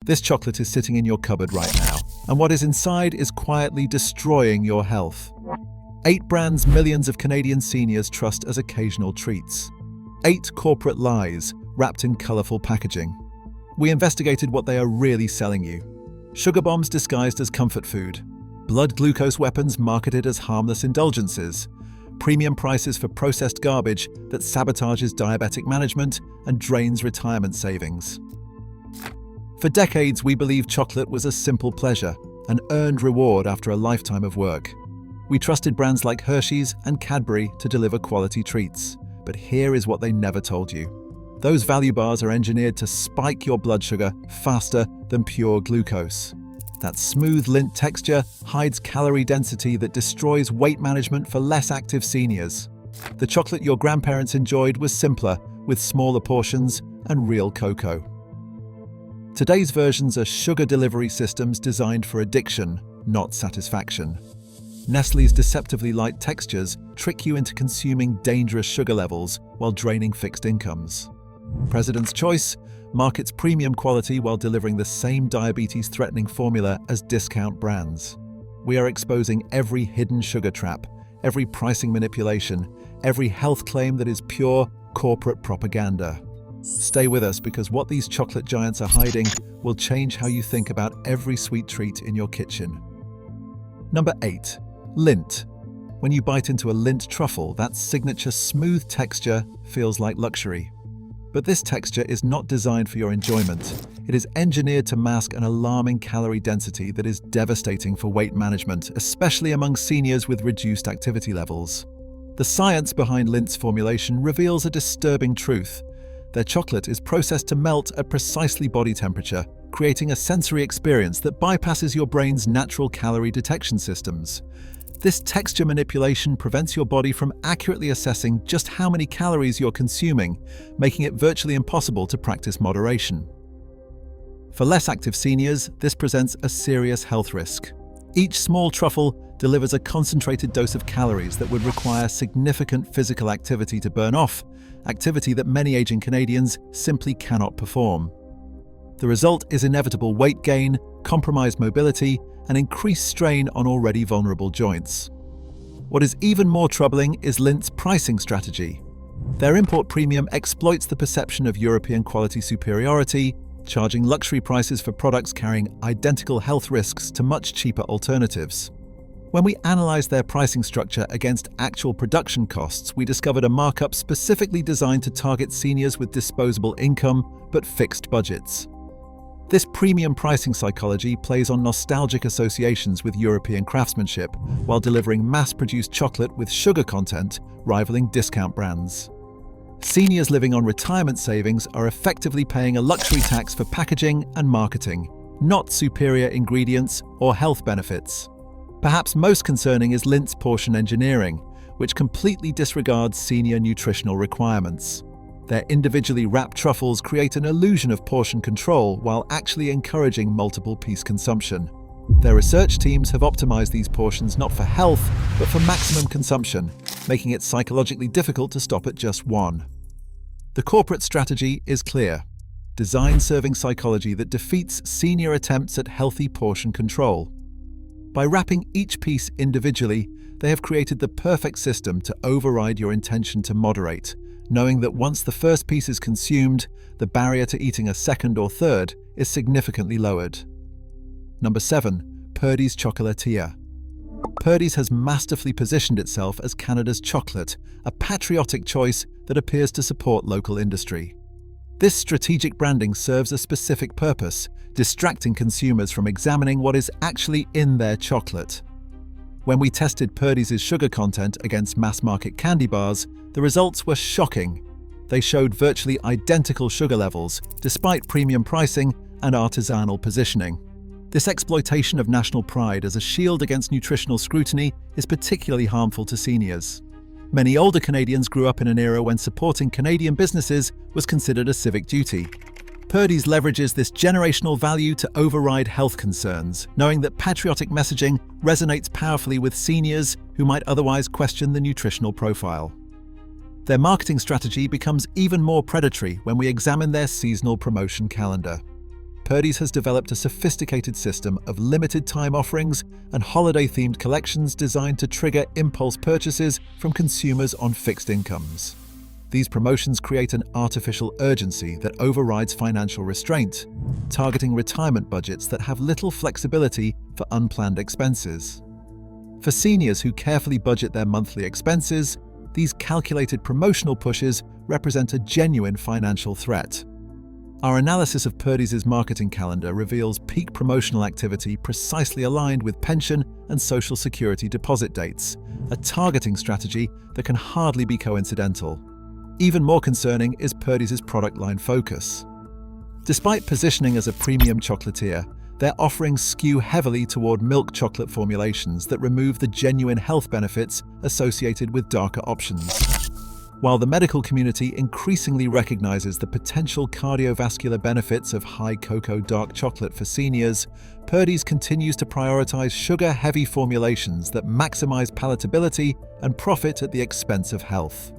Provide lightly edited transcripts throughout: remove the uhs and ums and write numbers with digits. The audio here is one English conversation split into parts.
This chocolate is sitting in your cupboard right now, and what is inside is quietly destroying your health. 8 brands millions of Canadian seniors trust as occasional treats. 8 corporate lies wrapped in colorful packaging. We investigated what they are really selling you. Sugar bombs disguised as comfort food. Blood glucose weapons marketed as harmless indulgences. Premium prices for processed garbage that sabotages diabetic management and drains retirement savings. For decades, we believed chocolate was a simple pleasure, an earned reward after a lifetime of work. We trusted brands like Hershey's and Cadbury to deliver quality treats. But here is what they never told you. Those value bars are engineered to spike your blood sugar faster than pure glucose. That smooth Lindt texture hides calorie density that destroys weight management for less active seniors. The chocolate your grandparents enjoyed was simpler, with smaller portions and real cocoa. Today's versions are sugar delivery systems designed for addiction, not satisfaction. Nestle's deceptively light textures trick you into consuming dangerous sugar levels while draining fixed incomes. President's Choice markets premium quality while delivering the same diabetes-threatening formula as discount brands. We are exposing every hidden sugar trap, every pricing manipulation, every health claim that is pure corporate propaganda. Stay with us because what these chocolate giants are hiding will change how you think about every sweet treat in your kitchen. Number 8. Lindt. When you bite into a Lindt truffle, that signature smooth texture feels like luxury. But this texture is not designed for your enjoyment. It is engineered to mask an alarming calorie density that is devastating for weight management, especially among seniors with reduced activity levels. The science behind Lindt's formulation reveals a disturbing truth. Their chocolate is processed to melt at precisely body temperature, creating a sensory experience that bypasses your brain's natural calorie detection systems. This texture manipulation prevents your body from accurately assessing just how many calories you're consuming, making it virtually impossible to practice moderation. For less active seniors, this presents a serious health risk. Each small truffle delivers a concentrated dose of calories that would require significant physical activity to burn off, activity that many aging Canadians simply cannot perform. The result is inevitable weight gain, compromised mobility, and increased strain on already vulnerable joints. What is even more troubling is Lindt's pricing strategy. Their import premium exploits the perception of European quality superiority, charging luxury prices for products carrying identical health risks to much cheaper alternatives. When we analyzed their pricing structure against actual production costs, we discovered a markup specifically designed to target seniors with disposable income but fixed budgets. This premium pricing psychology plays on nostalgic associations with European craftsmanship, while delivering mass-produced chocolate with sugar content rivaling discount brands. Seniors living on retirement savings are effectively paying a luxury tax for packaging and marketing, not superior ingredients or health benefits. Perhaps most concerning is Lindt's portion engineering, which completely disregards senior nutritional requirements. Their individually wrapped truffles create an illusion of portion control while actually encouraging multiple piece consumption. Their research teams have optimized these portions not for health, but for maximum consumption, making it psychologically difficult to stop at just one. The corporate strategy is clear: design serving psychology that defeats senior attempts at healthy portion control. By wrapping each piece individually, they have created the perfect system to override your intention to moderate, knowing that once the first piece is consumed, the barrier to eating a second or third is significantly lowered. Number 7. Purdy's Chocolatier. Purdy's has masterfully positioned itself as Canada's chocolate, a patriotic choice that appears to support local industry. This strategic branding serves a specific purpose, distracting consumers from examining what is actually in their chocolate. When we tested Purdy's sugar content against mass-market candy bars, the results were shocking. They showed virtually identical sugar levels, despite premium pricing and artisanal positioning. This exploitation of national pride as a shield against nutritional scrutiny is particularly harmful to seniors. Many older Canadians grew up in an era when supporting Canadian businesses was considered a civic duty. Purdy's leverages this generational value to override health concerns, knowing that patriotic messaging resonates powerfully with seniors who might otherwise question the nutritional profile. Their marketing strategy becomes even more predatory when we examine their seasonal promotion calendar. Purdy's has developed a sophisticated system of limited-time offerings and holiday-themed collections designed to trigger impulse purchases from consumers on fixed incomes. These promotions create an artificial urgency that overrides financial restraint, targeting retirement budgets that have little flexibility for unplanned expenses. For seniors who carefully budget their monthly expenses, these calculated promotional pushes represent a genuine financial threat. Our analysis of Purdy's marketing calendar reveals peak promotional activity precisely aligned with pension and Social Security deposit dates, a targeting strategy that can hardly be coincidental. Even more concerning is Purdy's product line focus. Despite positioning as a premium chocolatier, their offerings skew heavily toward milk chocolate formulations that remove the genuine health benefits associated with darker options. While the medical community increasingly recognizes the potential cardiovascular benefits of high cocoa dark chocolate for seniors, Purdy's continues to prioritize sugar-heavy formulations that maximize palatability and profit at the expense of health.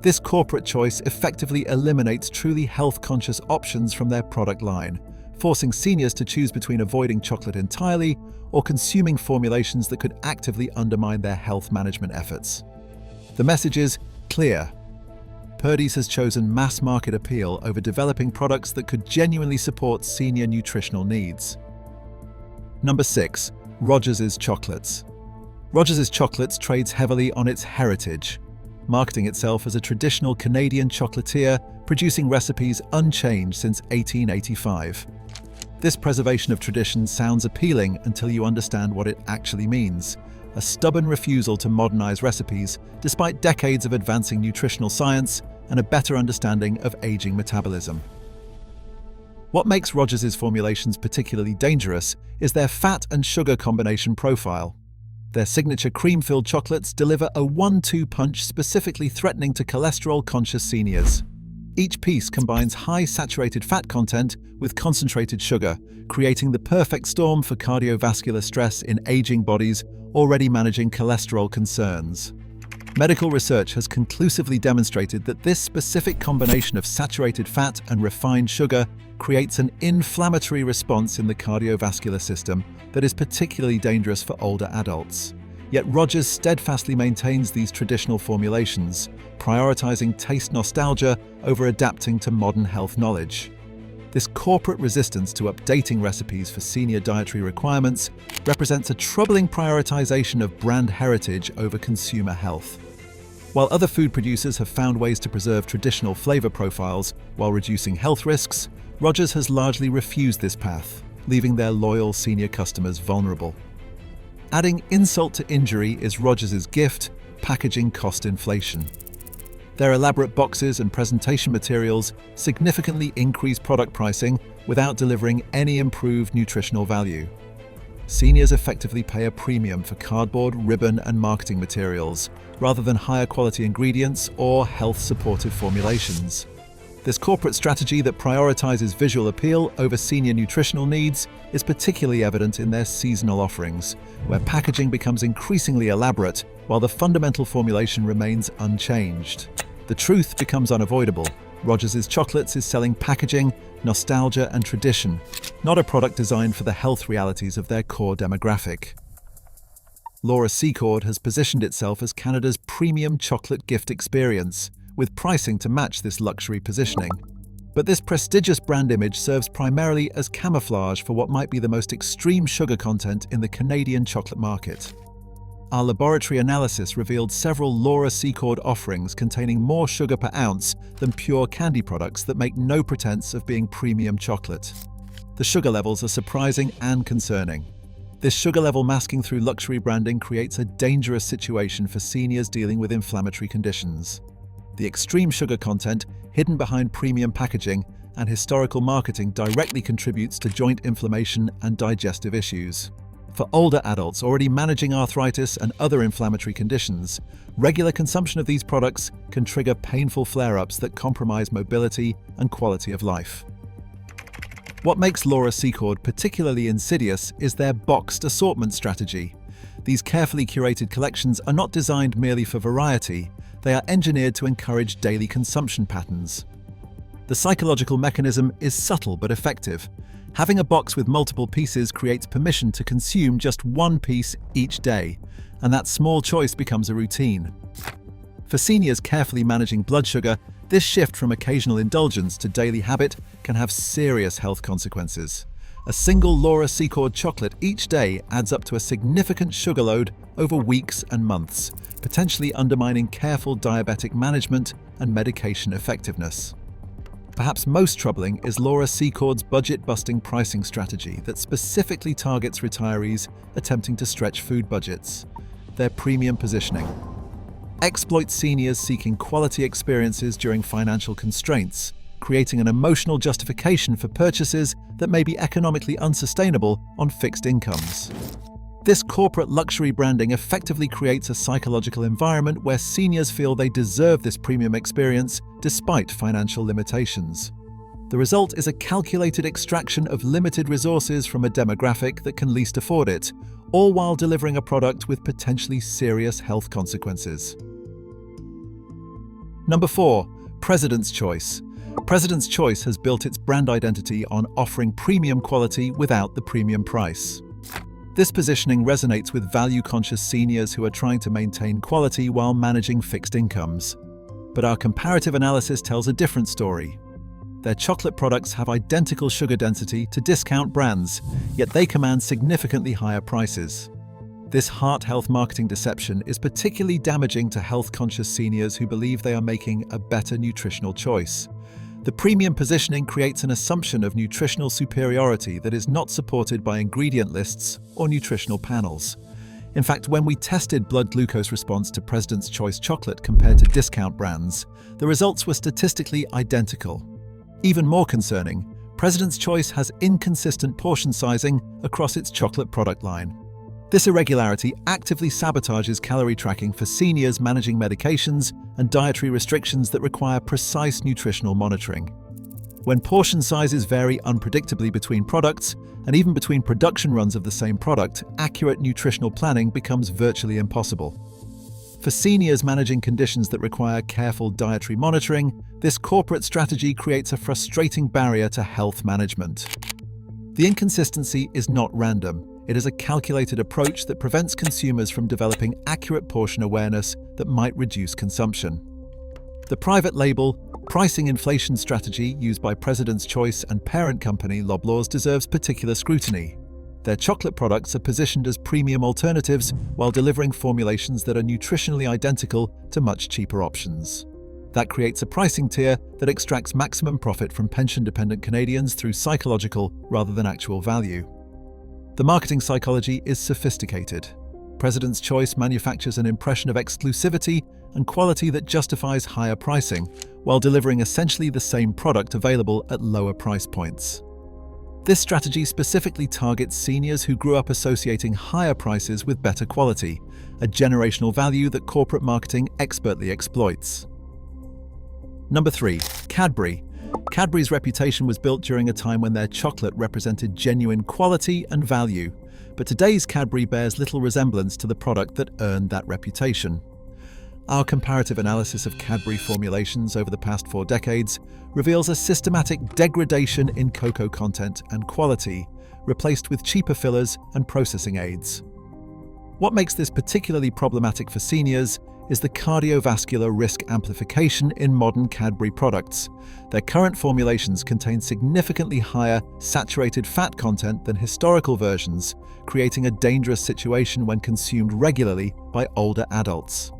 This corporate choice effectively eliminates truly health-conscious options from their product line, forcing seniors to choose between avoiding chocolate entirely or consuming formulations that could actively undermine their health management efforts. The message is clear. Purdy's has chosen mass market appeal over developing products that could genuinely support senior nutritional needs. Number 6. Rogers' Chocolates. Rogers' Chocolates trades heavily on its heritage, marketing itself as a traditional Canadian chocolatier, producing recipes unchanged since 1885. This preservation of tradition sounds appealing until you understand what it actually means: a stubborn refusal to modernize recipes despite decades of advancing nutritional science and a better understanding of aging metabolism. What makes Rogers' formulations particularly dangerous is their fat and sugar combination profile. Their signature cream-filled chocolates deliver a 1-2 punch specifically threatening to cholesterol-conscious seniors. Each piece combines high saturated fat content with concentrated sugar, creating the perfect storm for cardiovascular stress in aging bodies already managing cholesterol concerns. Medical research has conclusively demonstrated that this specific combination of saturated fat and refined sugar creates an inflammatory response in the cardiovascular system that is particularly dangerous for older adults. Yet Rogers steadfastly maintains these traditional formulations, prioritizing taste nostalgia over adapting to modern health knowledge. This corporate resistance to updating recipes for senior dietary requirements represents a troubling prioritization of brand heritage over consumer health. While other food producers have found ways to preserve traditional flavor profiles while reducing health risks, Rogers has largely refused this path, leaving their loyal senior customers vulnerable. Adding insult to injury is Rogers' gift: packaging cost inflation. Their elaborate boxes and presentation materials significantly increase product pricing without delivering any improved nutritional value. Seniors effectively pay a premium for cardboard, ribbon, and marketing materials, rather than higher quality ingredients or health-supportive formulations. This corporate strategy that prioritizes visual appeal over senior nutritional needs is particularly evident in their seasonal offerings, where packaging becomes increasingly elaborate while the fundamental formulation remains unchanged. The truth becomes unavoidable. Rogers' Chocolates is selling packaging, nostalgia, and tradition, not a product designed for the health realities of their core demographic. Laura Secord has positioned itself as Canada's premium chocolate gift experience, with pricing to match this luxury positioning. But this prestigious brand image serves primarily as camouflage for what might be the most extreme sugar content in the Canadian chocolate market. Our laboratory analysis revealed several Laura Secord offerings containing more sugar per ounce than pure candy products that make no pretense of being premium chocolate. The sugar levels are surprising and concerning. This sugar level masking through luxury branding creates a dangerous situation for seniors dealing with inflammatory conditions. The extreme sugar content, hidden behind premium packaging and historical marketing, directly contributes to joint inflammation and digestive issues. For older adults already managing arthritis and other inflammatory conditions, regular consumption of these products can trigger painful flare-ups that compromise mobility and quality of life. What makes Laura Secord particularly insidious is their boxed assortment strategy. These carefully curated collections are not designed merely for variety, they are engineered to encourage daily consumption patterns. The psychological mechanism is subtle but effective. Having a box with multiple pieces creates permission to consume just one piece each day, and that small choice becomes a routine. For seniors carefully managing blood sugar, this shift from occasional indulgence to daily habit can have serious health consequences. A single Laura Secord chocolate each day adds up to a significant sugar load over weeks and months, potentially undermining careful diabetic management and medication effectiveness. Perhaps most troubling is Laura Secord's budget-busting pricing strategy that specifically targets retirees attempting to stretch food budgets. Their premium positioning exploits seniors seeking quality experiences during financial constraints, creating an emotional justification for purchases that may be economically unsustainable on fixed incomes. This corporate luxury branding effectively creates a psychological environment where seniors feel they deserve this premium experience despite financial limitations. The result is a calculated extraction of limited resources from a demographic that can least afford it, all while delivering a product with potentially serious health consequences. Number 4. President's Choice. President's Choice has built its brand identity on offering premium quality without the premium price. This positioning resonates with value-conscious seniors who are trying to maintain quality while managing fixed incomes. But our comparative analysis tells a different story. Their chocolate products have identical sugar density to discount brands, yet they command significantly higher prices. This heart-health marketing deception is particularly damaging to health-conscious seniors who believe they are making a better nutritional choice. The premium positioning creates an assumption of nutritional superiority that is not supported by ingredient lists or nutritional panels. In fact, when we tested blood glucose response to President's Choice chocolate compared to discount brands, the results were statistically identical. Even more concerning, President's Choice has inconsistent portion sizing across its chocolate product line. This irregularity actively sabotages calorie tracking for seniors managing medications and dietary restrictions that require precise nutritional monitoring. When portion sizes vary unpredictably between products, and even between production runs of the same product, accurate nutritional planning becomes virtually impossible. For seniors managing conditions that require careful dietary monitoring, this corporate strategy creates a frustrating barrier to health management. The inconsistency is not random. It is a calculated approach that prevents consumers from developing accurate portion awareness that might reduce consumption. The private label, pricing inflation strategy used by President's Choice and parent company Loblaws deserves particular scrutiny. Their chocolate products are positioned as premium alternatives while delivering formulations that are nutritionally identical to much cheaper options. That creates a pricing tier that extracts maximum profit from pension-dependent Canadians through psychological rather than actual value. The marketing psychology is sophisticated. President's Choice manufactures an impression of exclusivity and quality that justifies higher pricing, while delivering essentially the same product available at lower price points. This strategy specifically targets seniors who grew up associating higher prices with better quality, a generational value that corporate marketing expertly exploits. Number 3. Cadbury. Cadbury's reputation was built during a time when their chocolate represented genuine quality and value, but today's Cadbury bears little resemblance to the product that earned that reputation. Our comparative analysis of Cadbury formulations over the past 4 decades reveals a systematic degradation in cocoa content and quality, replaced with cheaper fillers and processing aids. What makes this particularly problematic for seniors is the cardiovascular risk amplification in modern Cadbury products. Their current formulations contain significantly higher saturated fat content than historical versions, creating a dangerous situation when consumed regularly by older adults.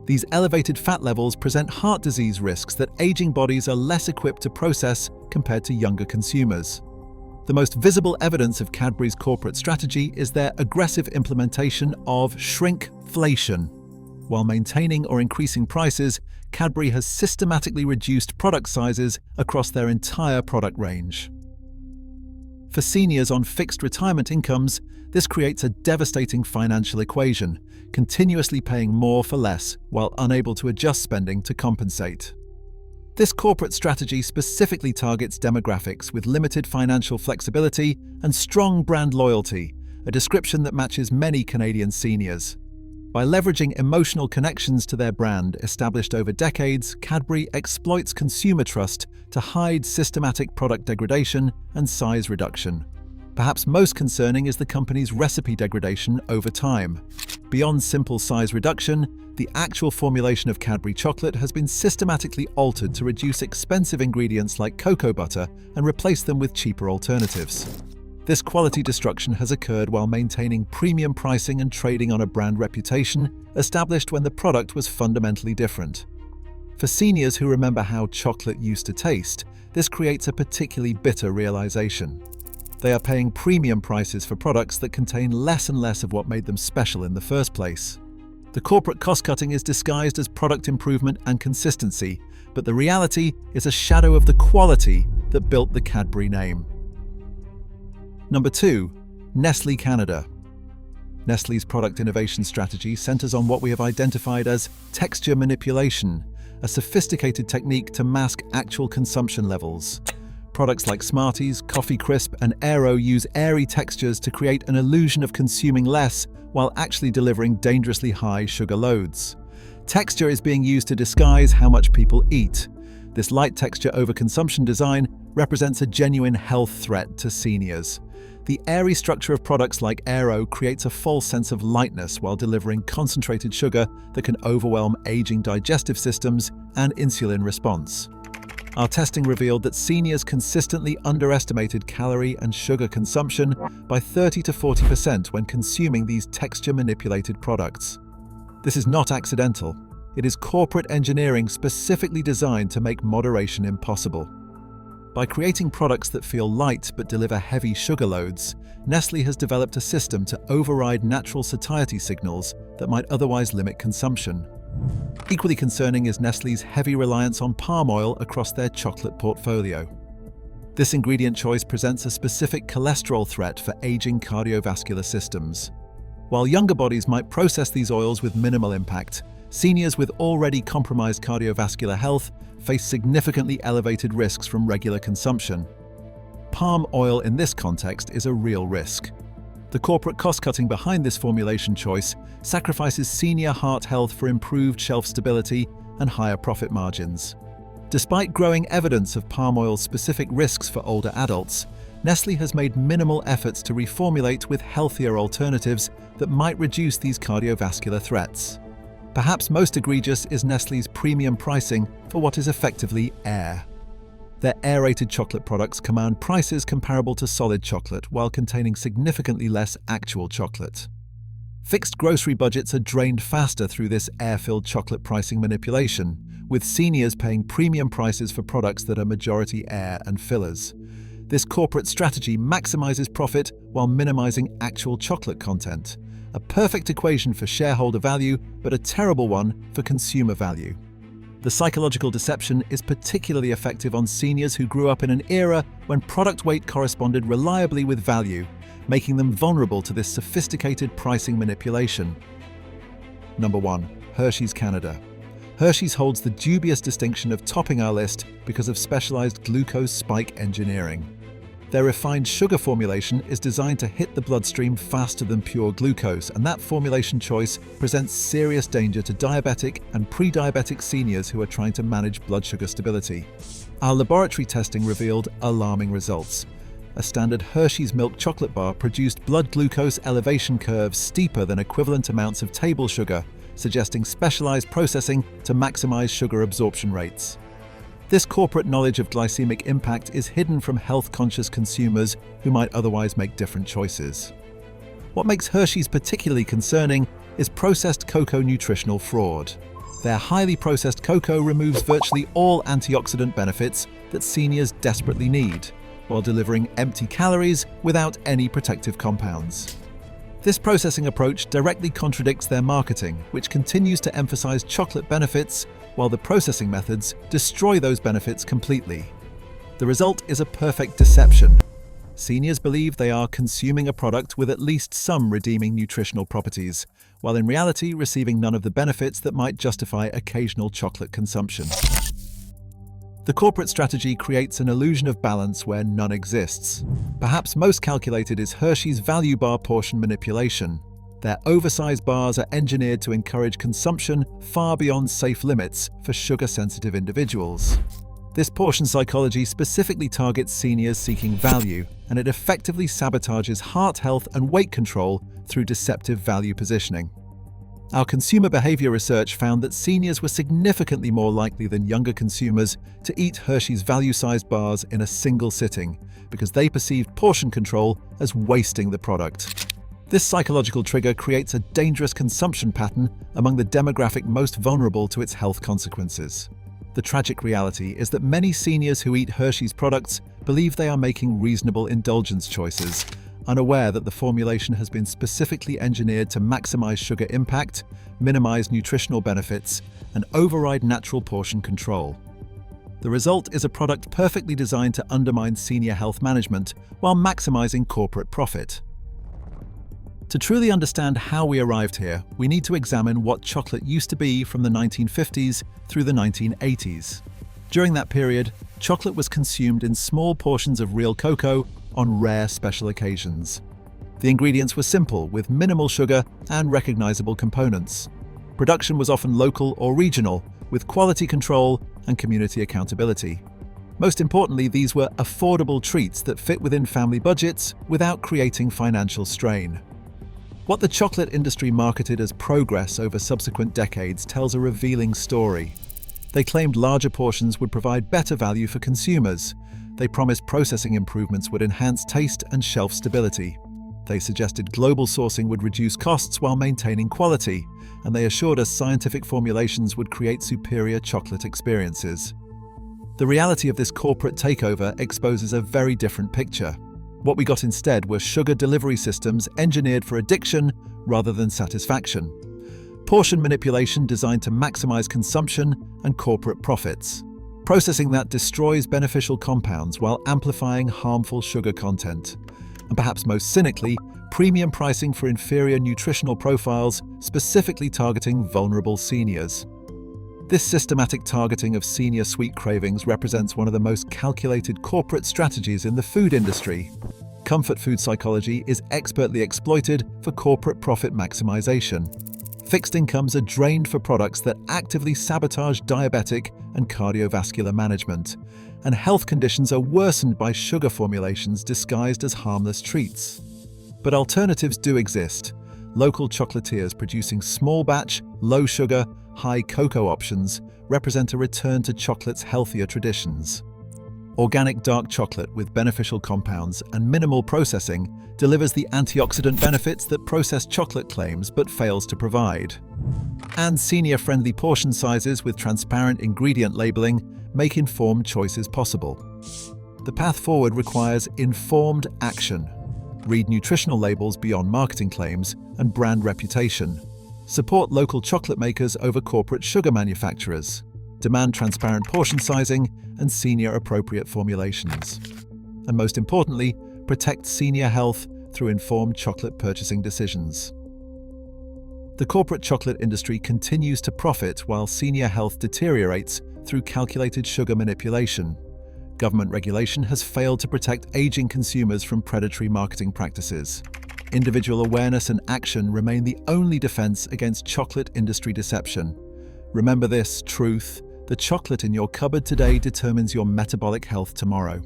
These elevated fat levels present heart disease risks that aging bodies are less equipped to process compared to younger consumers. The most visible evidence of Cadbury's corporate strategy is their aggressive implementation of shrinkflation. While maintaining or increasing prices, Cadbury has systematically reduced product sizes across their entire product range. For seniors on fixed retirement incomes, this creates a devastating financial equation, continuously paying more for less while unable to adjust spending to compensate. This corporate strategy specifically targets demographics with limited financial flexibility and strong brand loyalty, a description that matches many Canadian seniors. By leveraging emotional connections to their brand established over decades, Cadbury exploits consumer trust to hide systematic product degradation and size reduction. Perhaps most concerning is the company's recipe degradation over time. Beyond simple size reduction, the actual formulation of Cadbury chocolate has been systematically altered to reduce expensive ingredients like cocoa butter and replace them with cheaper alternatives. This quality destruction has occurred while maintaining premium pricing and trading on a brand reputation established when the product was fundamentally different. For seniors who remember how chocolate used to taste, this creates a particularly bitter realization. They are paying premium prices for products that contain less and less of what made them special in the first place. The corporate cost-cutting is disguised as product improvement and consistency, but the reality is a shadow of the quality that built the Cadbury name. Number 2. Nestlé Canada. Nestlé's product innovation strategy centers on what we have identified as texture manipulation, a sophisticated technique to mask actual consumption levels. Products like Smarties, Coffee Crisp, and Aero use airy textures to create an illusion of consuming less while actually delivering dangerously high sugar loads. Texture is being used to disguise how much people eat. This light texture overconsumption design represents a genuine health threat to seniors. The airy structure of products like Aero creates a false sense of lightness while delivering concentrated sugar that can overwhelm aging digestive systems and insulin response. Our testing revealed that seniors consistently underestimated calorie and sugar consumption by 30 to 40% when consuming these texture-manipulated products. This is not accidental. It is corporate engineering specifically designed to make moderation impossible. By creating products that feel light but deliver heavy sugar loads, Nestlé has developed a system to override natural satiety signals that might otherwise limit consumption. Equally concerning is Nestlé's heavy reliance on palm oil across their chocolate portfolio. This ingredient choice presents a specific cholesterol threat for aging cardiovascular systems. While younger bodies might process these oils with minimal impact, seniors with already compromised cardiovascular health face significantly elevated risks from regular consumption. Palm oil in this context is a real risk. The corporate cost-cutting behind this formulation choice sacrifices senior heart health for improved shelf stability and higher profit margins. Despite growing evidence of palm oil's specific risks for older adults, Nestlé has made minimal efforts to reformulate with healthier alternatives that might reduce these cardiovascular threats. Perhaps most egregious is Nestlé's premium pricing for what is effectively air. Their aerated chocolate products command prices comparable to solid chocolate while containing significantly less actual chocolate. Fixed grocery budgets are drained faster through this air-filled chocolate pricing manipulation, with seniors paying premium prices for products that are majority air and fillers. This corporate strategy maximizes profit while minimizing actual chocolate content. A perfect equation for shareholder value, but a terrible one for consumer value. The psychological deception is particularly effective on seniors who grew up in an era when product weight corresponded reliably with value, making them vulnerable to this sophisticated pricing manipulation. Number 1. Hershey's Canada. Hershey's holds the dubious distinction of topping our list because of specialized glucose spike engineering. Their refined sugar formulation is designed to hit the bloodstream faster than pure glucose, and that formulation choice presents serious danger to diabetic and pre-diabetic seniors who are trying to manage blood sugar stability. Our laboratory testing revealed alarming results. A standard Hershey's milk chocolate bar produced blood glucose elevation curves steeper than equivalent amounts of table sugar, suggesting specialized processing to maximize sugar absorption rates. This corporate knowledge of glycemic impact is hidden from health-conscious consumers who might otherwise make different choices. What makes Hershey's particularly concerning is processed cocoa nutritional fraud. Their highly processed cocoa removes virtually all antioxidant benefits that seniors desperately need, while delivering empty calories without any protective compounds. This processing approach directly contradicts their marketing, which continues to emphasize chocolate benefits, while the processing methods destroy those benefits completely. The result is a perfect deception. Seniors believe they are consuming a product with at least some redeeming nutritional properties, while in reality receiving none of the benefits that might justify occasional chocolate consumption. The corporate strategy creates an illusion of balance where none exists. Perhaps most calculated is Hershey's value bar portion manipulation. Their oversized bars are engineered to encourage consumption far beyond safe limits for sugar-sensitive individuals. This portion psychology specifically targets seniors seeking value, and it effectively sabotages heart health and weight control through deceptive value positioning. Our consumer behavior research found that seniors were significantly more likely than younger consumers to eat Hershey's value-sized bars in a single sitting because they perceived portion control as wasting the product. This psychological trigger creates a dangerous consumption pattern among the demographic most vulnerable to its health consequences. The tragic reality is that many seniors who eat Hershey's products believe they are making reasonable indulgence choices, unaware that the formulation has been specifically engineered to maximize sugar impact, minimize nutritional benefits, and override natural portion control. The result is a product perfectly designed to undermine senior health management while maximizing corporate profit. To truly understand how we arrived here, we need to examine what chocolate used to be from the 1950s through the 1980s. During that period, chocolate was consumed in small portions of real cocoa on rare special occasions. The ingredients were simple, with minimal sugar and recognizable components. Production was often local or regional, with quality control and community accountability. Most importantly, these were affordable treats that fit within family budgets without creating financial strain. What the chocolate industry marketed as progress over subsequent decades tells a revealing story. They claimed larger portions would provide better value for consumers. They promised processing improvements would enhance taste and shelf stability. They suggested global sourcing would reduce costs while maintaining quality, and they assured us scientific formulations would create superior chocolate experiences. The reality of this corporate takeover exposes a very different picture. What we got instead were sugar delivery systems engineered for addiction rather than satisfaction. Portion manipulation designed to maximize consumption and corporate profits. Processing that destroys beneficial compounds while amplifying harmful sugar content. And perhaps most cynically, premium pricing for inferior nutritional profiles, specifically targeting vulnerable seniors. This systematic targeting of senior sweet cravings represents one of the most calculated corporate strategies in the food industry. Comfort food psychology is expertly exploited for corporate profit maximization. Fixed incomes are drained for products that actively sabotage diabetic and cardiovascular management, and health conditions are worsened by sugar formulations disguised as harmless treats. But alternatives do exist. Local chocolatiers producing small-batch, low-sugar, high cocoa options represent a return to chocolate's healthier traditions. Organic dark chocolate with beneficial compounds and minimal processing delivers the antioxidant benefits that processed chocolate claims but fails to provide. And senior-friendly portion sizes with transparent ingredient labeling make informed choices possible. The path forward requires informed action. Read nutritional labels beyond marketing claims and brand reputation. Support local chocolate makers over corporate sugar manufacturers. Demand transparent portion sizing and senior-appropriate formulations. And most importantly, protect senior health through informed chocolate purchasing decisions. The corporate chocolate industry continues to profit while senior health deteriorates through calculated sugar manipulation. Government regulation has failed to protect aging consumers from predatory marketing practices. Individual awareness and action remain the only defense against chocolate industry deception. Remember this truth: the chocolate in your cupboard today determines your metabolic health tomorrow.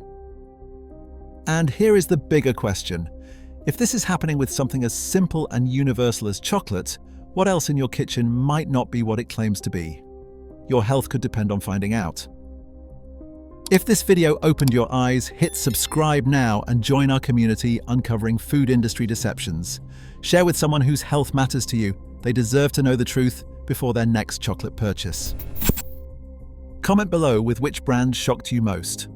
And here is the bigger question. If this is happening with something as simple and universal as chocolate, what else in your kitchen might not be what it claims to be? Your health could depend on finding out. If this video opened your eyes, hit subscribe now and join our community uncovering food industry deceptions. Share with someone whose health matters to you. They deserve to know the truth before their next chocolate purchase. Comment below with which brand shocked you most.